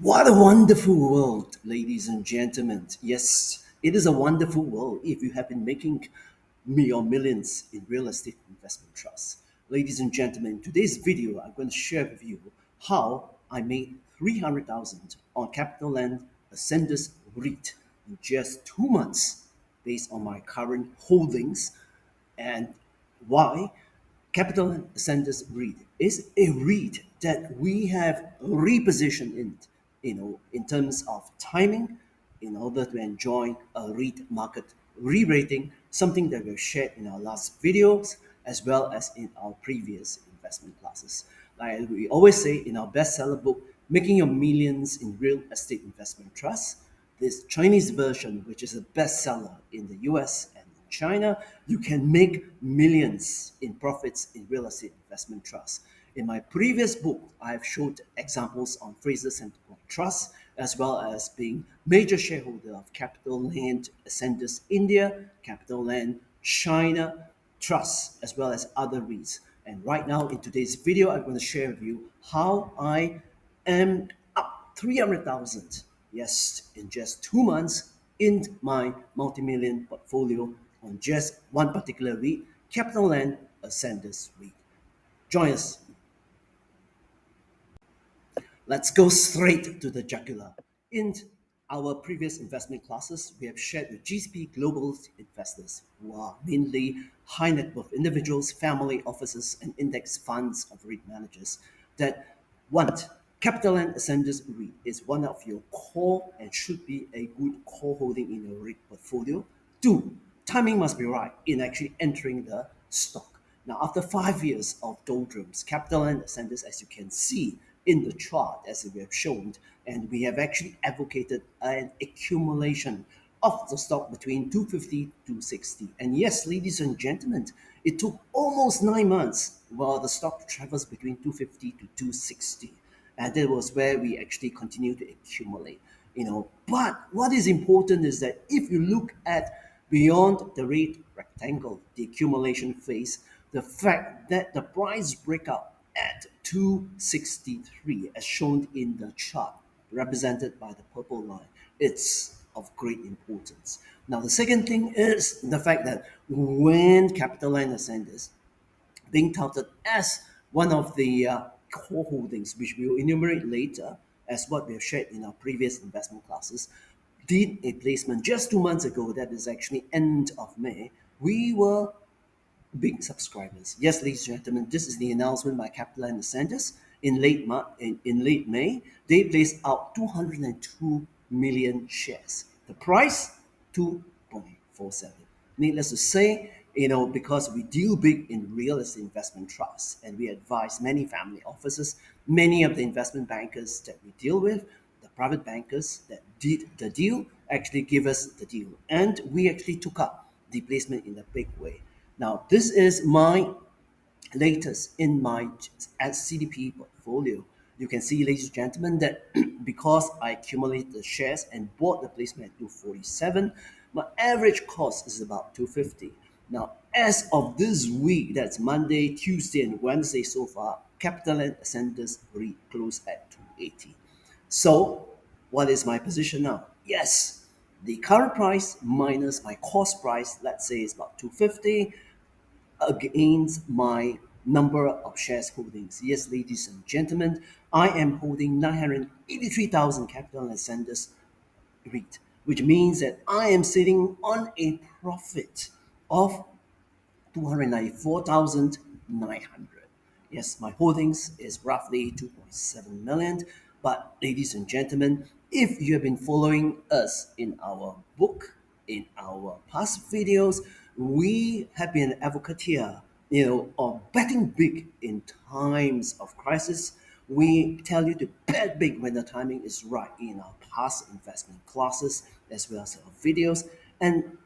What a wonderful world, ladies and gentlemen. Yes, it is a wonderful world if you have been making your millions in real estate investment trusts. Ladies and gentlemen, in today's video, I'm going to share with you how I made 300,000 on Capitaland Ascendas REIT in just 2 months based on my current holdings and why Capital Ascendas REIT is a REIT that we have repositioned in terms of timing in order to enjoy a REIT market re-rating, something that we've shared in our last videos as well as in our previous investment classes. Like we always say in our bestseller book, Making Your Millions in Real Estate Investment Trust, this Chinese version, which is a bestseller in the US and in China, you can make millions in profits in real estate investment trusts. In my previous book, I have showed examples on Fraser Centre Trust, as well as being major shareholder of Capitaland Ascendas India, Capitaland China Trust, as well as other REITs. And right now, in today's video, I'm going to share with you how I am up 300,000, yes, in just 2 months in my multi-million portfolio on just one particular REIT, Capitaland Ascendas REIT. Join us. Let's go straight to the jugular. In our previous investment classes, we have shared with GCP Global investors, who are mainly high net worth individuals, family offices, and index funds of REIT managers, that want Capitaland Ascendas REIT is one of your core and should be a good core holding in your REIT portfolio. Two, timing must be right in actually entering the stock. Now, after 5 years of doldrums, Capitaland Ascendas, as you can see in the chart, as we have shown, and we have actually advocated an accumulation of the stock between 250 to 260. And yes, ladies and gentlemen, it took almost 9 months while the stock travels between 250 to 260. And that was where we actually continue to accumulate. But what is important is that if you look at beyond the rate rectangle, the accumulation phase, the fact that the price breakout at 263, as shown in the chart, represented by the purple line, it's of great importance. Now, the second thing is the fact that when Capitaland Ascendas being touted as one of the core holdings, which we will enumerate later, as what we have shared in our previous investment classes, did a placement just 2 months ago, that is actually end of May, we were big subscribers. Yes, ladies and gentlemen, this is the announcement by Capitaland Ascendas in late May. They placed out 202 million shares. The price 2.47. Needless to say, because we deal big in real estate investment trusts and we advise many family offices, many of the investment bankers that we deal with, the private bankers that did the deal actually give us the deal. And we actually took up the placement in a big way. Now, this is my latest in my CDP portfolio. You can see, ladies and gentlemen, that because I accumulated the shares and bought the placement at 247, my average cost is about 250. Now, as of this week, that's Monday, Tuesday, and Wednesday so far, Capitaland Ascendas REIT closed at 280. So, what is my position now? Yes, the current price minus my cost price, let's say, is about 250 against my number of shares holdings. Yes, ladies and gentlemen, I am holding 983,000 Capital Ascendas REIT, which means that I am sitting on a profit of 294,900. Yes, my holdings is roughly 2.7 million. But ladies and gentlemen, if you have been following us in our book, in our past videos, we have been an advocate here, of betting big in times of crisis. We tell you to bet big when the timing is right in our past investment classes as well as our videos. And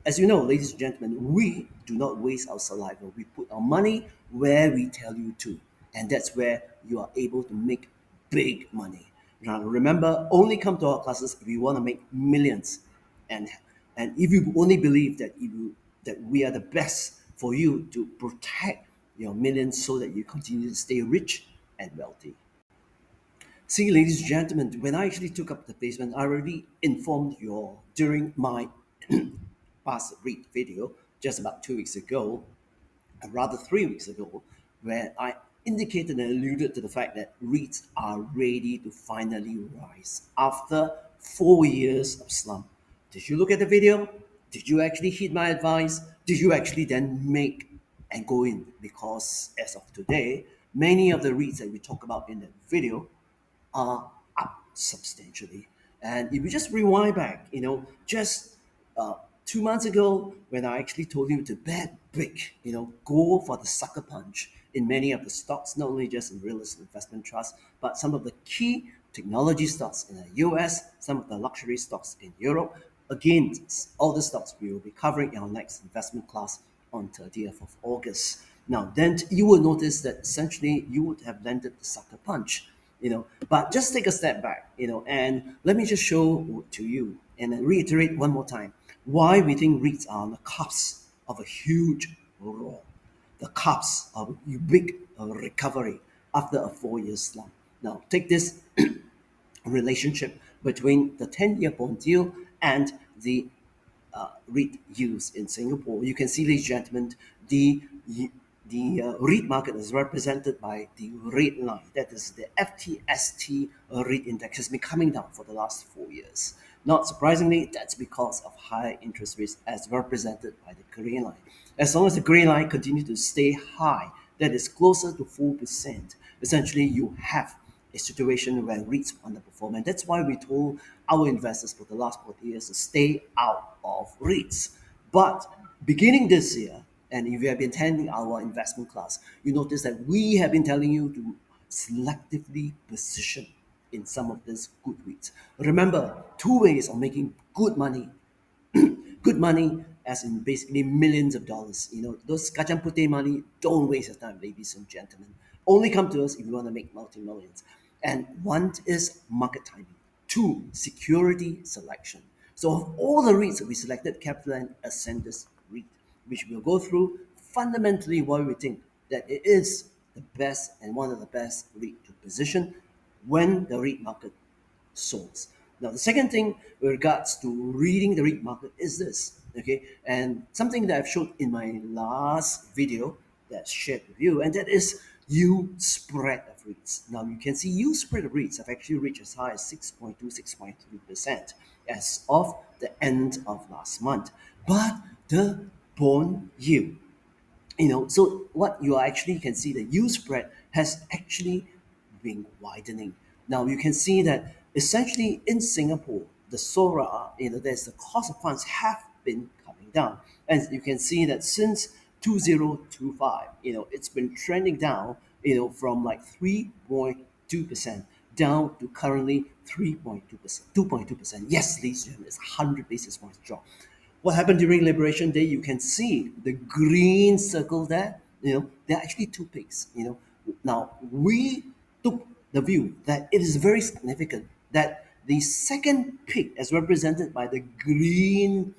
as you know, ladies and gentlemen, we do not waste our saliva. We put our money where we tell you to. And that's where you are able to make big money. Now, remember, only come to our classes if you want to make millions. And if you only believe that we are the best for you to protect your millions so that you continue to stay rich and wealthy. See, ladies and gentlemen, when I actually took up the placement, I already informed you all during my past read video just about 2 weeks ago, rather 3 weeks ago, where I indicated and alluded to the fact that REITs are ready to finally rise after 4 years of slump. Did you look at the video? Did you actually heed my advice? Did you actually then make and go in? Because as of today, many of the REITs that we talk about in that video are up substantially. And if you just rewind back, just 2 months ago, when I actually told you to bet big, go for the sucker punch in many of the stocks, not only just in real estate investment trusts, but some of the key technology stocks in the US, some of the luxury stocks in Europe. Again, all the stocks we will be covering in our next investment class on 30th of August. Now, then you will notice that essentially you would have landed the sucker punch, but just take a step back, and let me just show to you and then reiterate one more time why we think REITs are on the cusp of a huge roar, the cusp of a big recovery after a 4 year slump. Now, take this relationship between the 10-year bond deal and the REIT use in Singapore. You can see, ladies and gentlemen, the REIT market is represented by the red line. That is the FTST REIT index has been coming down for the last 4 years. Not surprisingly, that's because of higher interest rates as represented by the green line. As long as the green line continues to stay high, that is closer to 4%, essentially you have a situation where REITs underperform. And that's why we told our investors for the last 40 years to stay out of REITs. But beginning this year, and if you have been attending our investment class, you notice that we have been telling you to selectively position in some of these good REITs. Remember, two ways of making good money. Good money as in basically millions of dollars. Those kacang putih money, don't waste your time, ladies and gentlemen. Only come to us if you want to make multi-millions. And one is market timing. Two, security selection. So of all the REITs, we selected Capitaland Ascendas REIT, which we'll go through fundamentally why we think that it is the best and one of the best REIT to position when the REIT market souls. Now, the second thing with regards to reading the REIT market is this, okay? And something that I've showed in my last video that's shared with you, and that is yield spread of REITs. Now, you can see yield spread of REITs have actually reached as high as 6.2, 6.3% as of the end of last month. But the bond yield, so what you actually can see, the yield spread has actually been widening. Now you can see that essentially in Singapore, the SORA, there's the cost of funds have been coming down. And you can see that since 2025, it's been trending down, from like 3.2% down to currently 3.2%, 2.2%. Yes, ladies and gentlemen, it's 100 basis points drop. What happened during Liberation Day? You can see the green circle there. There are actually two peaks. Now we took the view that it is very significant that the second peak, as represented by the green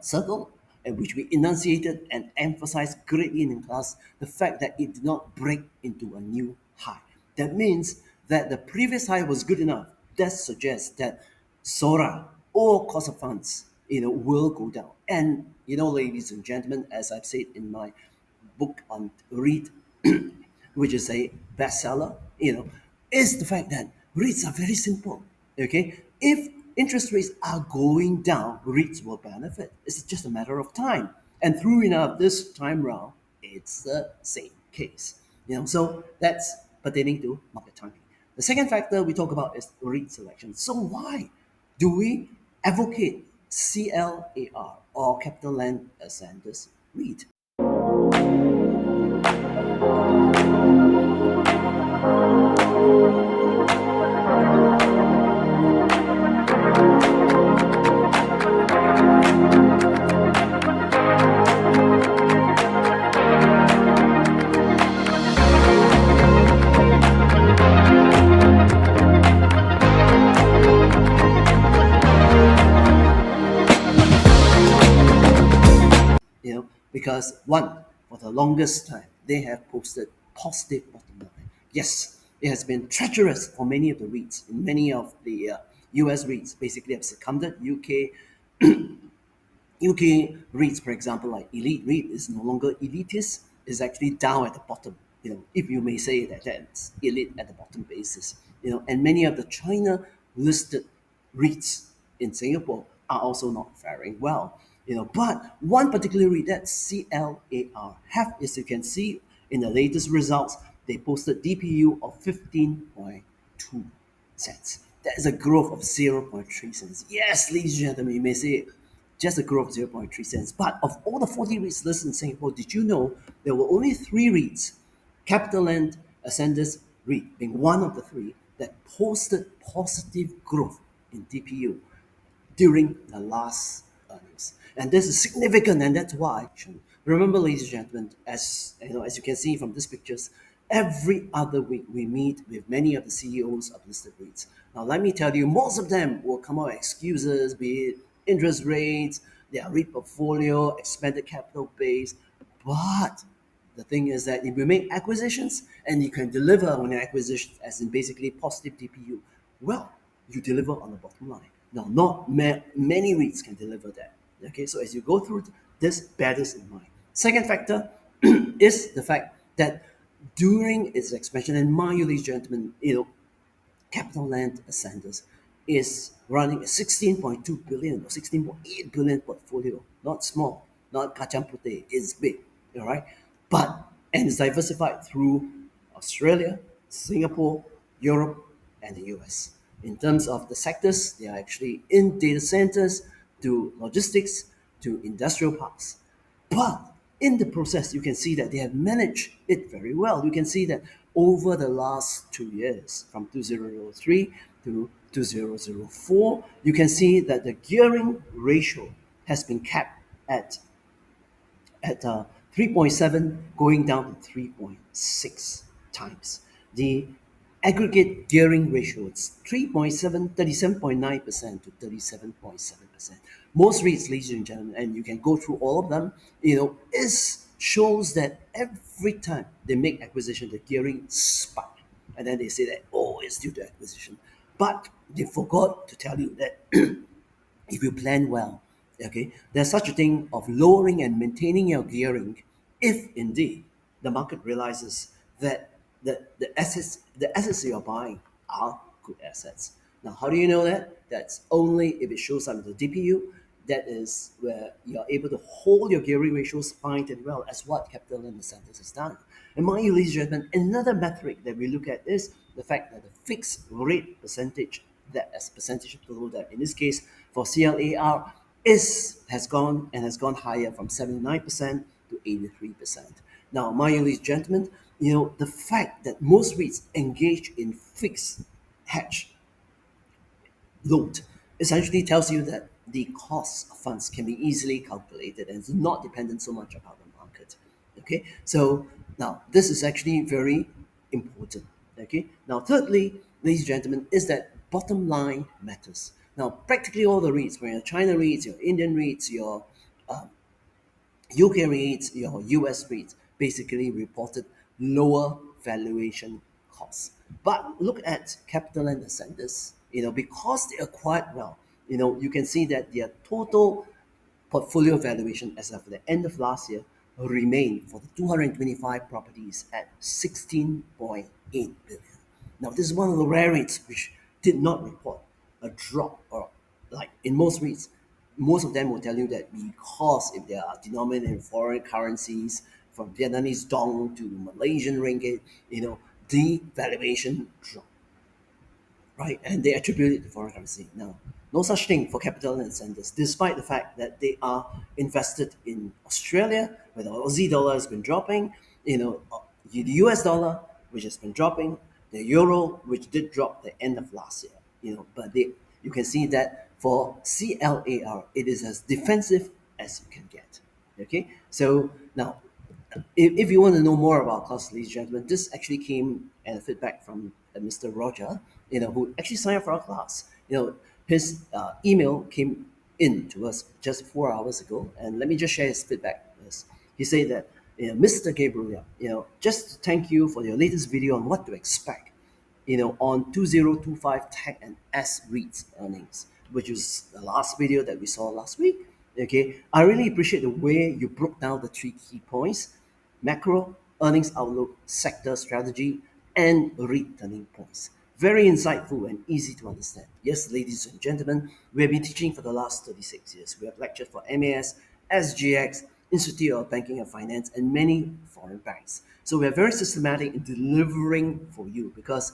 circle, and which we enunciated and emphasized greatly in class, the fact that it did not break into a new high. That means that the previous high was good enough. That suggests that SORA or cost of funds, will go down. And ladies and gentlemen, as I've said in my book on REIT, which is a bestseller, is the fact that REITs are very simple. Okay, if interest rates are going down, REITs will benefit. It's just a matter of time. And true enough, this time round, it's the same case. So that's pertaining to market timing. The second factor we talk about is REIT selection. So why do we advocate CLAR or Capitaland Ascendas REIT? Because one, for the longest time, they have posted positive bottom line. Yes, It has been treacherous for many of the REITs. Many of the US REITs basically have succumbed. UK REITs, for example, like Elite REIT is no longer elitist, is actually down at the bottom. If you may say that that's elite at the bottom basis. And many of the China listed REITs in Singapore are also not faring well. But one particular REIT, that's CLAR, have, as you can see in the latest results, they posted DPU of 15.2 cents. That is a growth of zero point 0.3 cents. Yes, ladies and gentlemen, you may say just a growth of zero point 0.3 cents. But of all the 40 REITs listed in Singapore, did you know there were only three REITs, Capitaland Ascendas REIT being one of the three, that posted positive growth in DPU during the last earnings. And this is significant, and that's why, remember, ladies and gentlemen, as you can see from these pictures, every other week we meet with many of the CEOs of listed REITs. Now, let me tell you, most of them will come out with excuses, be it interest rates, their REIT portfolio, expanded capital base. But the thing is that if you make acquisitions and you can deliver on your acquisitions, as in basically positive DPU, well, you deliver on the bottom line. Now, not many REITs can deliver that. Okay, so as you go through this, bear this in mind. Second factor is the fact that during its expansion, and mind you, ladies and gentlemen, Capitaland Ascendas is running a 16.2 billion or 16.8 billion portfolio. Not small, not kacang putih, it's big, all right? And it's diversified through Australia, Singapore, Europe, and the US. In terms of the sectors, they are actually in data centers, to logistics, to industrial parks. But in the process, you can see that they have managed it very well. You can see that over the last 2 years, from 2003 to 2004, you can see that the gearing ratio has been capped at 3.7 going down to 3.6 times. The aggregate gearing ratio is 3.7, 37.9% to 37.7%. Most REITs, ladies and gentlemen, and you can go through all of them, is shows that every time they make acquisition, the gearing spike. And then they say that, oh, it's due to acquisition. But they forgot to tell you that if you plan well, okay, there's such a thing of lowering and maintaining your gearing if indeed the market realizes that the assets you're buying are good assets. Now, how do you know that? That's only if it shows up in the DPU. That is where you're able to hold your gearing ratios fine and well, as what Capitaland Ascendas has done. And mind you, ladies and gentlemen, another metric that we look at is the fact that the fixed rate percentage, that as percentage of total debt, in this case for CLAR, has gone higher from 79% to 83%. Now, mind you, ladies and gentlemen, the fact that most REITs engage in fixed hedge load essentially tells you that the cost of funds can be easily calculated and is not dependent so much about the market. Okay, so now this is actually very important. Okay, now thirdly, ladies and gentlemen, is that bottom line matters. Now, practically all the REITs, whether your China REITs, your Indian REITs, your UK REITs, your US REITs, basically reported lower valuation costs. But look at Capitaland Ascendas, because they acquired well, you can see that their total portfolio valuation as of the end of last year remained for the 225 properties at 16.8 billion. Now, this is one of the rare REITs which did not report a drop, or like in most REITs, most of them will tell you that because if they are denominated in foreign currencies, from Vietnamese dong to Malaysian ringgit, the valuation drop, right? And they attribute it to foreign currency. Now, no such thing for Capitaland Ascendas, despite the fact that they are invested in Australia, where the Aussie dollar has been dropping, the US dollar, which has been dropping, the euro, which did drop the end of last year, but you can see that for CLAR, it is as defensive as you can get. Okay, so now, if you want to know more about cost, ladies and gentlemen, this actually came as a feedback from Mr. Roger, who actually signed up for our class. His email came in to us just 4 hours ago, and let me just share his feedback with us. He said that, Mr. Gabriel Yap, just to thank you for your latest video on what to expect. on 2025 tech and S-REITs earnings, which is the last video that we saw last week. Okay, I really appreciate the way you broke down the three key points: macro, earnings outlook, sector strategy, and REIT turning points. Very insightful and easy to understand. Yes, ladies and gentlemen, we have been teaching for the last 36 years. We have lectured for MAS, SGX, Institute of Banking and Finance, and many foreign banks. So we are very systematic in delivering for you, because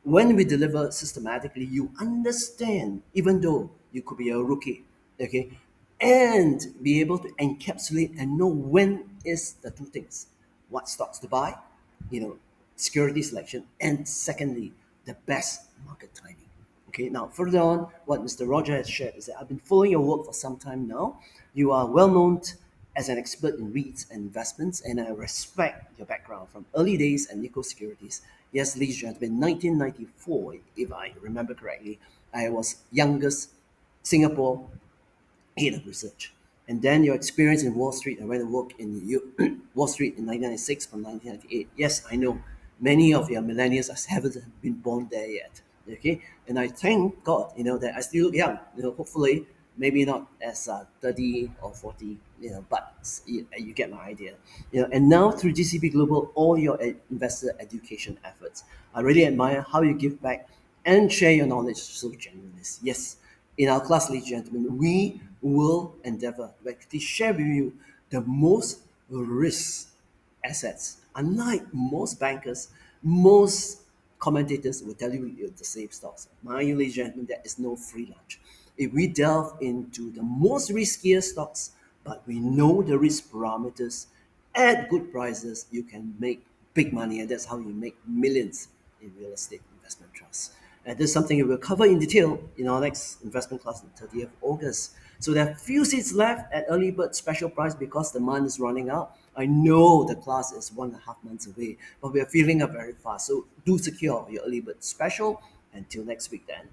when we deliver systematically, you understand, even though you could be a rookie, okay, and be able to encapsulate and know when is the two things: what stocks to buy, you know, security selection, and secondly, the best market timing. Okay, now further on, what Mr. Roger has shared is that I've been following your work for some time now. You are well known as an expert in REITs and investments, and I respect your background from early days at Nikko Securities. Yes, ladies and gentlemen, 1994, if I remember correctly, I was youngest Singapore head of research. And then your experience in Wall Street, I went to work in Wall Street in 1996 from 1998. Yes, I know many of your millennials haven't been born there yet. Okay, and I thank God, that I still look young. Hopefully, maybe not as 30 or 40, but you get my idea. And now through GCP Global, all your investor education efforts, I really admire how you give back and share your knowledge so genuinely. Yes, in our class, ladies and gentlemen, we will endeavor to actually share with you the most risk assets. Unlike most bankers, most commentators will tell you the same stocks. Mind you, ladies and gentlemen, there is no free lunch. If we delve into the most riskier stocks, but we know the risk parameters at good prices, you can make big money, and that's how you make millions in real estate investment trusts. And this is something we will cover in detail in our next investment class on 30th August. So there are few seats left at early bird special price because the month is running out. I know the class is 1.5 months away, but we are filling up very fast. So do secure your early bird special. Until next week then.